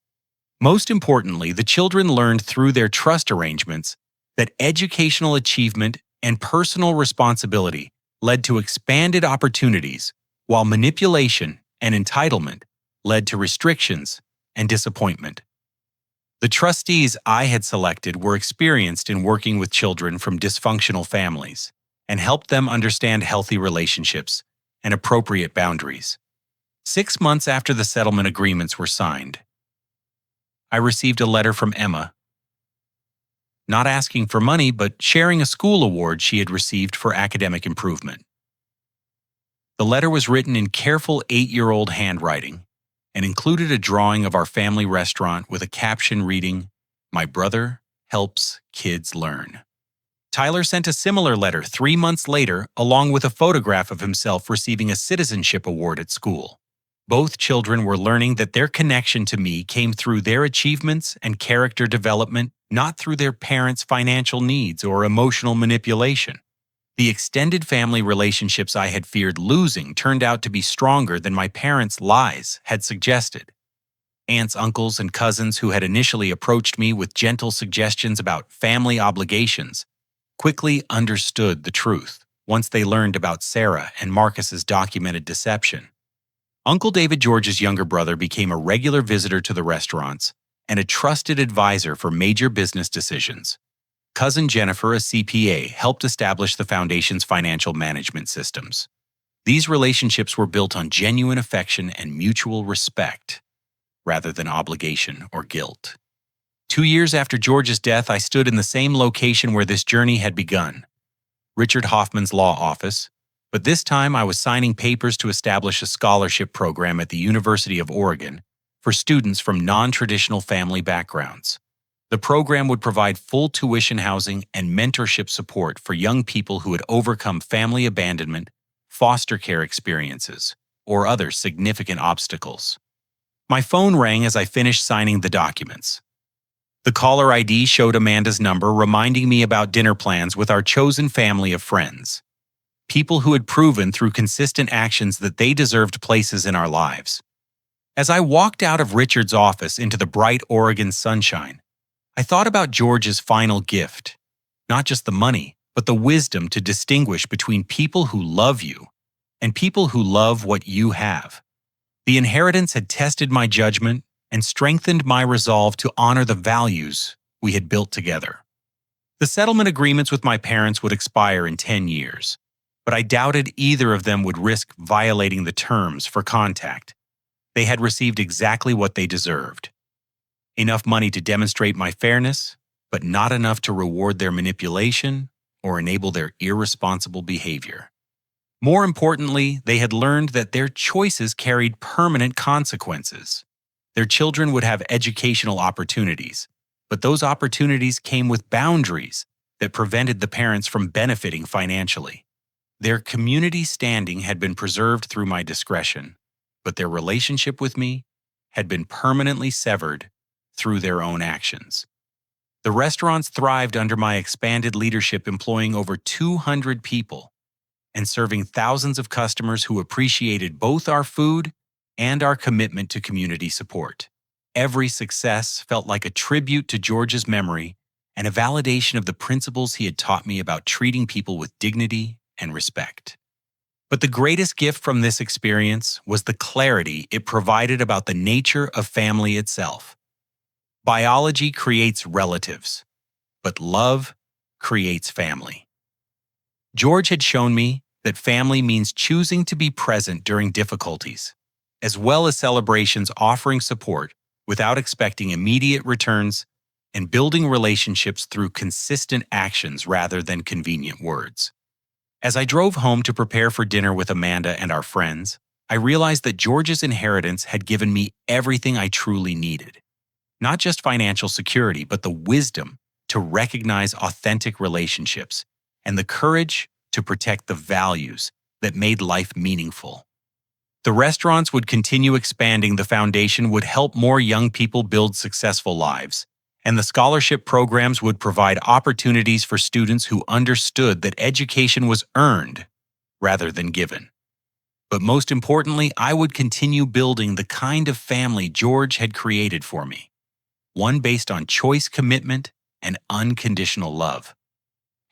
Most importantly, the children learned through their trust arrangements that educational achievement and personal responsibility led to expanded opportunities, while manipulation and entitlement led to restrictions and disappointment. The trustees I had selected were experienced in working with children from dysfunctional families and helped them understand healthy relationships and appropriate boundaries. 6 months after the settlement agreements were signed, I received a letter from Emma, not asking for money, but sharing a school award she had received for academic improvement. The letter was written in careful 8-year-old handwriting and included a drawing of our family restaurant with a caption reading, "My brother helps kids learn." Tyler sent a similar letter 3 months later, along with a photograph of himself receiving a citizenship award at school. Both children were learning that their connection to me came through their achievements and character development, not through their parents' financial needs or emotional manipulation. The extended family relationships I had feared losing turned out to be stronger than my parents' lies had suggested. Aunts, uncles, and cousins who had initially approached me with gentle suggestions about family obligations quickly understood the truth once they learned about Sarah and Marcus's documented deception. Uncle David, George's younger brother, became a regular visitor to the restaurants and a trusted advisor for major business decisions. Cousin Jennifer, a CPA, helped establish the foundation's financial management systems. These relationships were built on genuine affection and mutual respect, rather than obligation or guilt. 2 years after George's death, I stood in the same location where this journey had begun, Richard Hoffman's law office, but this time I was signing papers to establish a scholarship program at the University of Oregon for students from non-traditional family backgrounds. The program would provide full tuition, housing, and mentorship support for young people who had overcome family abandonment, foster care experiences, or other significant obstacles. My phone rang as I finished signing the documents. The caller ID showed Amanda's number, reminding me about dinner plans with our chosen family of friends, people who had proven through consistent actions that they deserved places in our lives. As I walked out of Richard's office into the bright Oregon sunshine, I thought about George's final gift, not just the money, but the wisdom to distinguish between people who love you and people who love what you have. The inheritance had tested my judgment and strengthened my resolve to honor the values we had built together. The settlement agreements with my parents would expire in 10 years, but I doubted either of them would risk violating the terms for contact. They had received exactly what they deserved. Enough money to demonstrate my fairness, but not enough to reward their manipulation or enable their irresponsible behavior. More importantly, they had learned that their choices carried permanent consequences. Their children would have educational opportunities, but those opportunities came with boundaries that prevented the parents from benefiting financially. Their community standing had been preserved through my discretion, but their relationship with me had been permanently severed through their own actions. The restaurants thrived under my expanded leadership, employing over 200 people and serving thousands of customers who appreciated both our food and our commitment to community support. Every success felt like a tribute to George's memory and a validation of the principles he had taught me about treating people with dignity and respect. But the greatest gift from this experience was the clarity it provided about the nature of family itself. Biology creates relatives, but love creates family. George had shown me that family means choosing to be present during difficulties, as well as celebrations, offering support without expecting immediate returns, and building relationships through consistent actions rather than convenient words. As I drove home to prepare for dinner with Amanda and our friends, I realized that George's inheritance had given me everything I truly needed. Not just financial security, but the wisdom to recognize authentic relationships and the courage to protect the values that made life meaningful. The restaurants would continue expanding, the foundation would help more young people build successful lives, and the scholarship programs would provide opportunities for students who understood that education was earned rather than given. But most importantly, I would continue building the kind of family George had created for me, one based on choice, commitment, and unconditional love.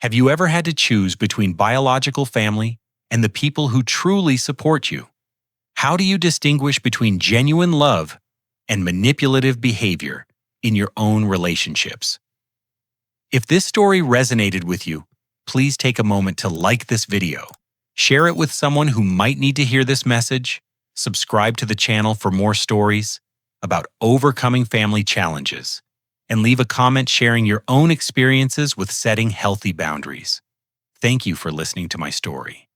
Have you ever had to choose between biological family and the people who truly support you? How do you distinguish between genuine love and manipulative behavior in your own relationships? If this story resonated with you, please take a moment to like this video, share it with someone who might need to hear this message, subscribe to the channel for more stories about overcoming family challenges, and leave a comment sharing your own experiences with setting healthy boundaries. Thank you for listening to my story,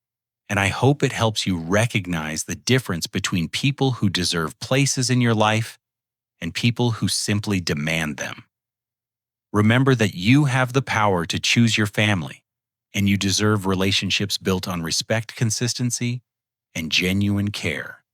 and I hope it helps you recognize the difference between people who deserve places in your life and people who simply demand them. Remember that you have the power to choose your family, and you deserve relationships built on respect, consistency, and genuine care.